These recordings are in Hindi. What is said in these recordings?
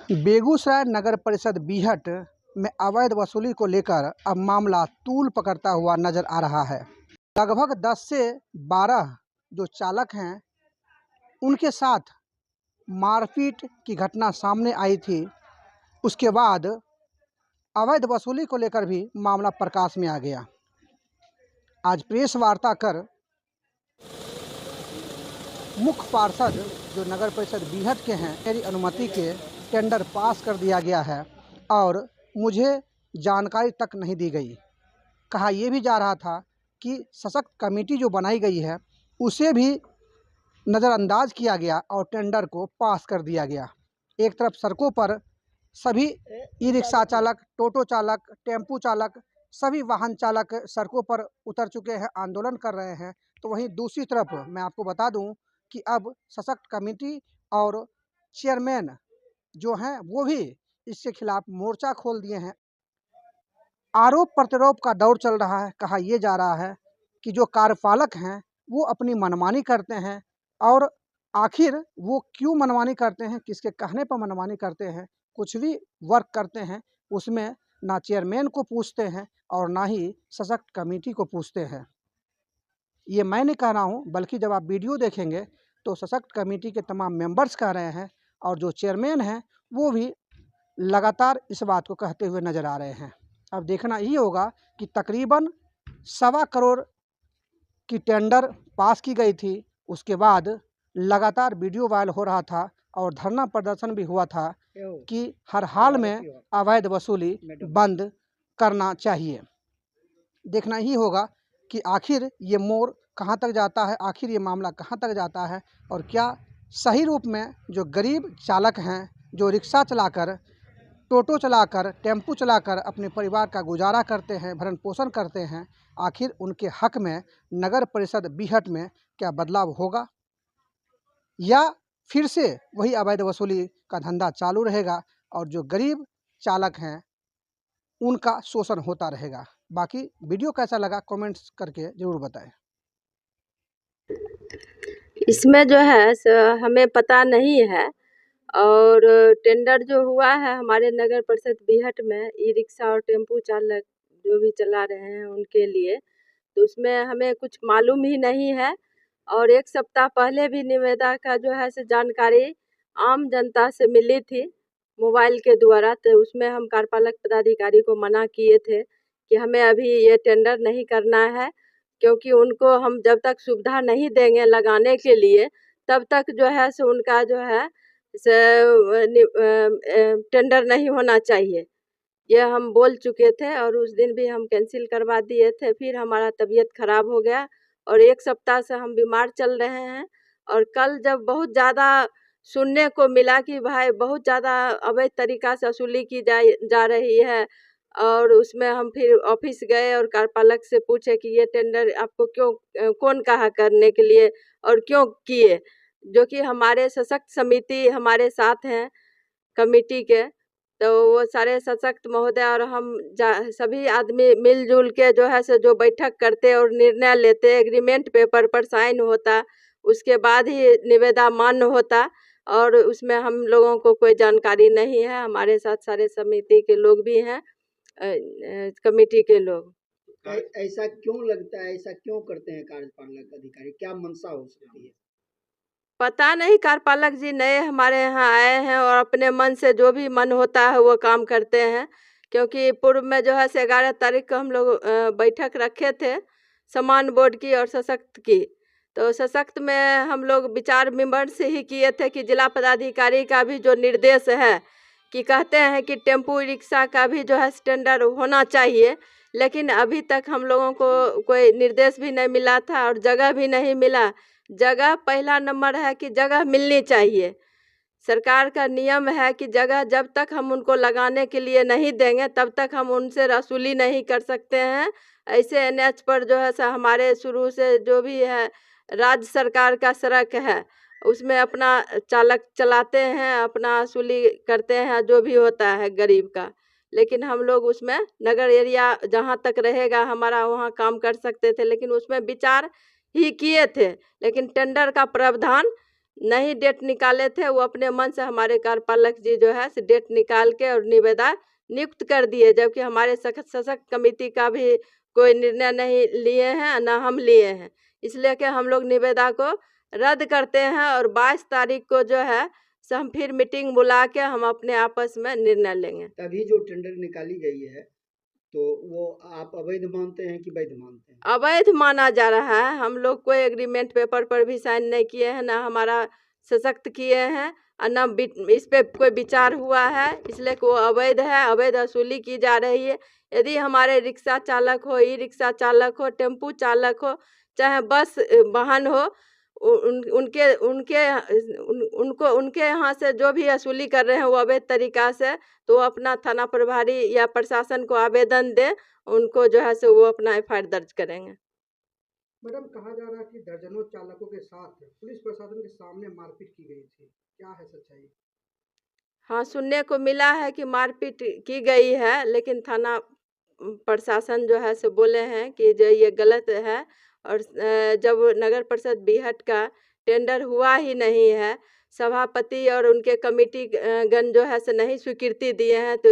बेगूसराय नगर परिषद बीहट में अवैध वसूली को लेकर अब मामला तूल पकड़ता हुआ नजर आ रहा है। लगभग 10 से 12 जो चालक हैं उनके साथ मारपीट की घटना सामने आई थी। उसके बाद अवैध वसूली को लेकर भी मामला प्रकाश में आ गया। आज प्रेस वार्ता कर मुख्य पार्षद जो नगर परिषद बीहट के हैं, मेरी अनुमति के टेंडर पास कर दिया गया है और मुझे जानकारी तक नहीं दी गई। कहा यह भी जा रहा था कि सशक्त कमेटी जो बनाई गई है उसे भी नज़रअंदाज किया गया और टेंडर को पास कर दिया गया। एक तरफ सड़कों पर सभी ई रिक्शा चालक, टोटो चालक, टेम्पू चालक, सभी वाहन चालक सड़कों पर उतर चुके हैं, आंदोलन कर रहे हैं। तो वहीं दूसरी तरफ मैं आपको बता दूं कि अब सशक्त कमेटी और चेयरमैन जो हैं वो भी इसके खिलाफ मोर्चा खोल दिए हैं। आरोप प्रत्यारोप का दौर चल रहा है। कहा यह जा रहा है कि जो कार्यपालक हैं वो अपनी मनमानी करते हैं और आखिर वो क्यों मनमानी करते हैं, किसके कहने पर मनमानी करते हैं। कुछ भी वर्क करते हैं उसमें ना चेयरमैन को पूछते हैं और ना ही सशक्त कमेटी को पूछते हैं। ये मैं नहीं कह रहा हूँ, बल्कि जब आप वीडियो देखेंगे तो सशक्त कमेटी के तमाम मेंबर्स कह रहे हैं और जो चेयरमैन हैं वो भी लगातार इस बात को कहते हुए नज़र आ रहे हैं। अब देखना ये होगा कि तकरीबन 1.25 करोड़ की टेंडर पास की गई थी। उसके बाद लगातार वीडियो वायरल हो रहा था और धरना प्रदर्शन भी हुआ था कि हर हाल में अवैध वसूली बंद करना चाहिए। देखना ही होगा कि आखिर ये मोड़ कहाँ तक जाता है, आखिर ये मामला कहाँ तक जाता है और क्या सही रूप में जो गरीब चालक हैं, जो रिक्शा चलाकर, टोटो चलाकर, टेम्पू चलाकर अपने परिवार का गुजारा करते हैं, भरण पोषण करते हैं, आखिर उनके हक में नगर परिषद बीहट में क्या बदलाव होगा या फिर से वही अवैध वसूली का धंधा चालू रहेगा और जो गरीब चालक हैं उनका शोषण होता रहेगा। बाकी वीडियो कैसा लगा कमेंट्स करके ज़रूर बताएं। इसमें जो है हमें पता नहीं है और टेंडर जो हुआ है हमारे नगर परिषद बीहट में ई रिक्शा और टेम्पू चालक जो भी चला रहे हैं उनके लिए, तो उसमें हमें कुछ मालूम ही नहीं है। और 1 सप्ताह पहले भी निविदा का जो है जानकारी आम जनता से मिली थी मोबाइल के द्वारा, तो उसमें हम कार्यपालक पदाधिकारी को मना किए थे कि हमें अभी ये टेंडर नहीं करना है, क्योंकि उनको हम जब तक सुविधा नहीं देंगे लगाने के लिए तब तक जो है उनका जो है टेंडर नहीं होना चाहिए। ये हम बोल चुके थे और उस दिन भी हम कैंसिल करवा दिए थे। फिर हमारा तबीयत खराब हो गया और 1 सप्ताह से हम बीमार चल रहे हैं। और कल जब बहुत ज़्यादा सुनने को मिला कि भाई बहुत ज़्यादा अवैध तरीक़ा से वसूली की जा रही है, और उसमें हम फिर ऑफिस गए और कार्यपालक से पूछे कि ये टेंडर आपको क्यों कौन कहा करने के लिए और क्यों किए, जो कि हमारे सशक्त समिति हमारे साथ हैं कमेटी के, तो वो सारे सशक्त महोदय और हम सभी आदमी मिलजुल के जो है जो बैठक करते और निर्णय लेते, एग्रीमेंट पेपर पर साइन होता, उसके बाद ही निविदा मान्य होता। और उसमें हम लोगों को कोई जानकारी नहीं है। हमारे साथ सारे समिति के लोग भी हैं, कमेटी के लोग। ऐसा क्यों लगता है, ऐसा क्यों करते हैं कार्यपालक अधिकारी, क्या मंशा हो सकती है? पता नहीं, कार्यपालक जी नए हमारे यहाँ आए हैं और अपने मन से जो भी मन होता है वो काम करते हैं। क्योंकि पूर्व में जो है 11 तारीख को हम लोग बैठक रखे थे समान बोर्ड की और सशक्त की, तो सशक्त में हम लोग विचार विमर्श ही किए थे कि जिला पदाधिकारी का भी जो निर्देश है कि कहते हैं कि टेम्पू रिक्शा का भी जो है टेंडर होना चाहिए, लेकिन अभी तक हम लोगों को कोई निर्देश भी नहीं मिला था और जगह भी नहीं मिला। जगह पहला नंबर है कि जगह मिलनी चाहिए। सरकार का नियम है कि जगह जब तक हम उनको लगाने के लिए नहीं देंगे तब तक हम उनसे वसूली नहीं कर सकते हैं। ऐसे एनएच पर जो है हमारे शुरू से जो भी है राज्य सरकार का सड़क है उसमें अपना चालक चलाते हैं, अपना वसूली करते हैं जो भी होता है गरीब का, लेकिन हम लोग उसमें नगर एरिया जहाँ तक रहेगा हमारा वहाँ काम कर सकते थे, लेकिन उसमें विचार ही किए थे, लेकिन टेंडर का प्रावधान नहीं डेट निकाले थे, वो अपने मन से हमारे कार्यपालक जी जो है डेट निकाल के और निविदा नियुक्त कर दिए, जबकि हमारे सशक्त कमेटी का भी कोई निर्णय नहीं लिए हैं, ना हम लिए हैं। इसलिए कि हम लोग निविदा को रद्द करते हैं और 22 तारीख को जो है सो हम फिर मीटिंग बुला के हम अपने आपस में निर्णय लेंगे। अभी जो टेंडर निकाली गई है तो वो आप अवैध मानते हैं कि वैध मानते हैं? अवैध माना जा रहा है। हम लोग कोई एग्रीमेंट पेपर पर भी साइन नहीं किए हैं, ना हमारा सशक्त किए हैं और ना इस पे कोई विचार हुआ है, इसलिए कि वो अवैध है, अवैध वसूली की जा रही है। यदि हमारे रिक्शा चालक हो, ई रिक्शा चालक हो, टेम्पू चालक हो, चाहे बस वाहन हो, उनके उनके उनको उनके यहाँ से जो भी वसूली कर रहे हैं वो अवैध तरीका से, तो वो अपना थाना प्रभारी या प्रशासन को आवेदन दे, उनको जो है सो वो अपना एफआईआर दर्ज करेंगे। मैडम, कहा जा रहा है कि दर्जनों चालकों के साथ पुलिस प्रशासन के सामने मारपीट की गई थी, क्या है सच्चाई? हाँ, सुनने को मिला है कि मारपीट की गई है, लेकिन थाना प्रशासन जो है सो बोले हैं कि जो ये गलत है और जब नगर परिषद बीहट का टेंडर हुआ ही नहीं है, सभापति और उनके कमेटी गण जो है सो नहीं स्वीकृति दिए हैं, तो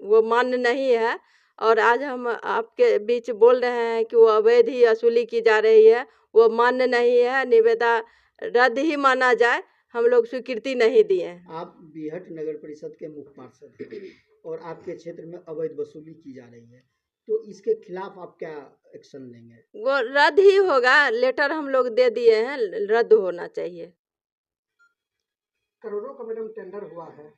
वो मान्य नहीं है। और आज हम आपके बीच बोल रहे हैं कि वो अवैध ही वसूली की जा रही है, वो मान्य नहीं है, निविदा रद्द ही माना जाए, हम लोग स्वीकृति नहीं दिए हैं। आप बीहट नगर परिषद के मुख्य पार्षद हैं और आपके क्षेत्र में अवैध वसूली की जा रही है, तो इसके खिलाफ आप क्या एक्शन लेंगे? वो रद्द ही होगा, लेटर हम लोग दे दिए हैं, रद्द होना चाहिए। करोड़ों का मैडम टेंडर हुआ है,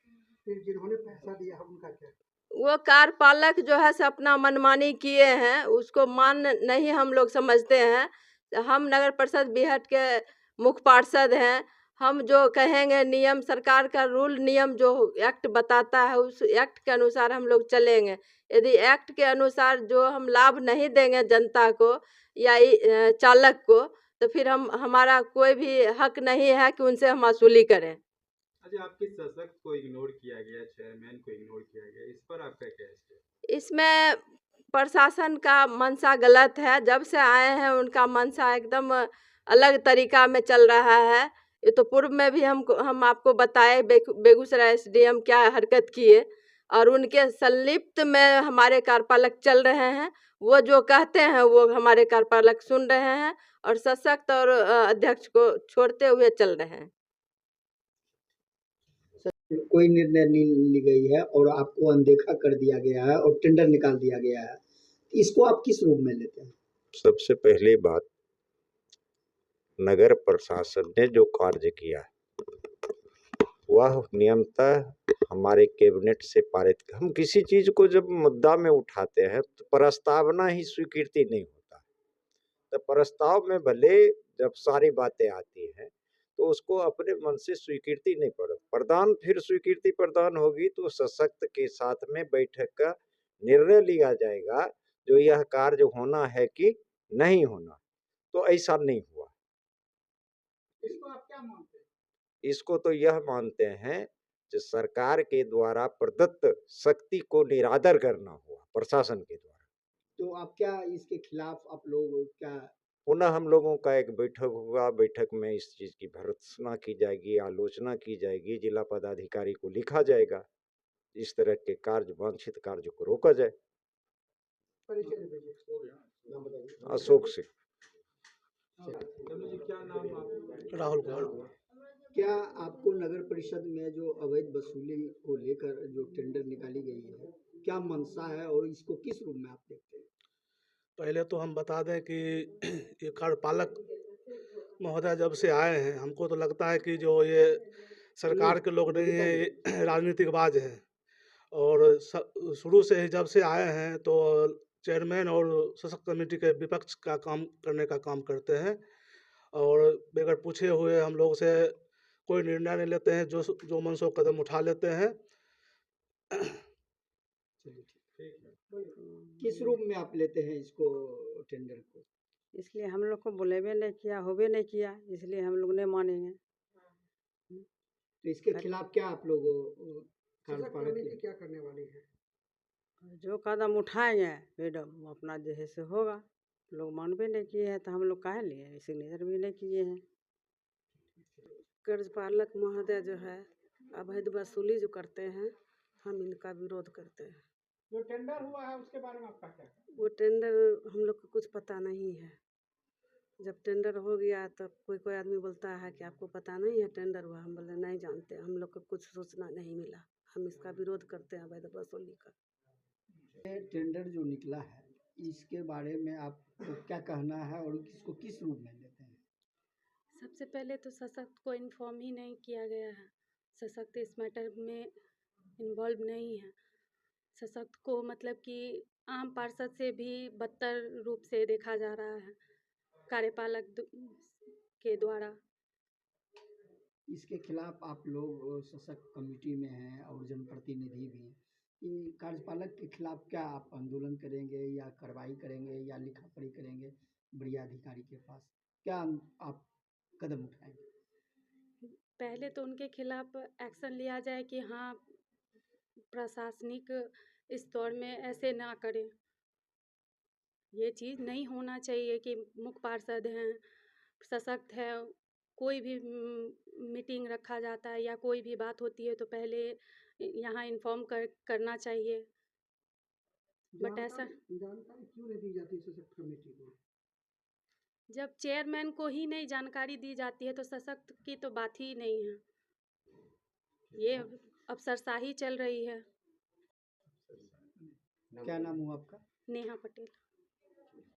फिर जिन्होंने पैसा दिया है उनका क्या? वो कार्यपालक जो है सो अपना मनमानी किए हैं, उसको मान नहीं हम लोग समझते हैं। हम नगर परिषद बीहट के मुख्य पार्षद हैं, हम जो कहेंगे नियम सरकार का रूल नियम जो एक्ट बताता है उस एक्ट के अनुसार हम लोग चलेंगे। यदि एक्ट के अनुसार जो हम लाभ नहीं देंगे जनता को या चालक को, तो फिर हम हमारा कोई भी हक नहीं है कि उनसे हम वसूली करें। अच्छा, आपके सशक्त को इग्नोर किया गया, चेयरमैन को इग्नोर किया गया, इस पर आपका क्या है? इसमें प्रशासन का मंशा गलत है। जब से आए हैं उनका मंशा एकदम अलग तरीका में चल रहा है। ये तो पूर्व में भी हम आपको बताए बेगूसराय एसडीएम क्या हरकत किए और उनके संलिप्त में हमारे कार्यपालक चल रहे हैं। वो जो कहते हैं वो हमारे कार्यपालक सुन रहे हैं और सशक्त और अध्यक्ष को छोड़ते हुए चल रहे हैं। कोई निर्णय नहीं ली गई है और आपको अनदेखा कर दिया गया है और टेंडर निकाल दिया गया है, इसको आप किस रूप में लेते हैं? सबसे पहली बात, नगर प्रशासन ने जो कार्य किया वह नियमतः हमारे कैबिनेट से पारित। हम किसी चीज को जब मुद्दा में उठाते हैं तो प्रस्तावना ही स्वीकृति नहीं होता, तो प्रस्ताव में भले जब सारी बातें आती हैं तो उसको अपने मन से स्वीकृति नहीं प्रदान, फिर स्वीकृति प्रदान होगी तो सशक्त के साथ में बैठक का निर्णय लिया जाएगा जो यह कार्य होना है कि नहीं होना। तो ऐसा नहीं हुआ। इसको आप क्या मानते हैं? इसको तो यह मानते हैं जो सरकार के द्वारा प्रदत्त शक्ति को निरादर करना हुआ प्रशासन के द्वारा। तो आप क्या इसके खिलाफ आप लोग क्या? पुनः हम लोगों का एक बैठक होगा, बैठक में इस चीज की भर्त्सना की जाएगी, आलोचना की जाएगी, जिला पदाधिकारी को लिखा जाएगा, इस तरह के कार्य, वांछित कार्य को रोका जाए। अशोक सिंह। क्या नाम आप? राहुल कुमार। क्या आपको नगर परिषद में जो अवैध वसूली को लेकर जो टेंडर निकाली गई है, क्या मंशा है और इसको किस रूप में आप देखते हैं? पहले तो हम बता दें कि ये कार्यपालक महोदय जब से आए हैं हमको तो लगता है कि जो ये सरकार के लोग नहीं हैं, ये राजनीतिकबाज हैं। और शुरू से ही जब से आए हैं तो चेयरमैन और सशक्त कमेटी के विपक्ष का काम करने का काम करते हैं और बगैर पूछे हुए हम लोग से कोई निर्णय नहीं लेते हैं, जो मन सो कदम उठा लेते हैं। किस रूप में आप लेते हैं इसको टेंडर को? इसलिए हम लोग को बुलेबे नहीं किया, होबे नहीं किया, इसलिए हम लोग नहीं मानेंगे। तो इसके खिलाफ क्या आप लोग कार्यपालक क्या करने वाली है? जो कदम उठाएंगे मैडम वो अपना जैसे होगा। लोग मानबे नहीं किए हैं तो हम लोग काहे लिए, सिग्नेचर भी नहीं किए हैं। कार्यपालक महोदय जो है अवैध वसूली जो करते हैं, हम इनका विरोध करते हैं। जो टेंडर हुआ है उसके बारे में आपका क्या कहना है? वो टेंडर हम लोग को कुछ पता नहीं है। जब टेंडर हो गया तब कोई आदमी बोलता है कि आपको पता नहीं है टेंडर हुआ, हम बोले नहीं जानते, हम लोग को कुछ सूचना नहीं मिला, हम इसका विरोध करते हैं अवैध वसूली का। ये टेंडर जो निकला है इसके बारे में आपको क्या कहना है और इसको किस रूप में लेते हैं? सबसे पहले तो सशक्त को इन्फॉर्म ही नहीं किया गया है। सशक्त इस मैटर में इन्वॉल्व नहीं है। सशक्त को मतलब कि आम पार्षद से भी बदतर रूप से देखा जा रहा है कार्यपालक के द्वारा। इसके खिलाफ आप लोग सशक्त कमेटी में हैं और जनप्रतिनिधि भी, कि कार्यपालक के खिलाफ क्या आप आंदोलन करेंगे या कार्रवाई करेंगे या लिखा पढ़ी करेंगे बढ़िया अधिकारी के पास, क्या आप कदम उठाएंगे? पहले तो उनके खिलाफ एक्शन लिया जाए कि हाँ प्रशासनिक स्तर में ऐसे ना करें। ये चीज़ नहीं होना चाहिए कि मुख्य पार्षद हैं, सशक्त है, कोई भी मीटिंग रखा जाता है या कोई भी बात होती है तो पहले यहाँ इन्फॉर्म करना चाहिए। बट ऐसा जानकारी क्यों नहीं दी जाती सशक्त कमेटी को? जब चेयरमैन को ही नहीं जानकारी दी जाती है तो सशक्त की तो बात ही नहीं है। ये अफसरशाही चल रही है। क्या नाम हुआ आपका? नेहा पटेल।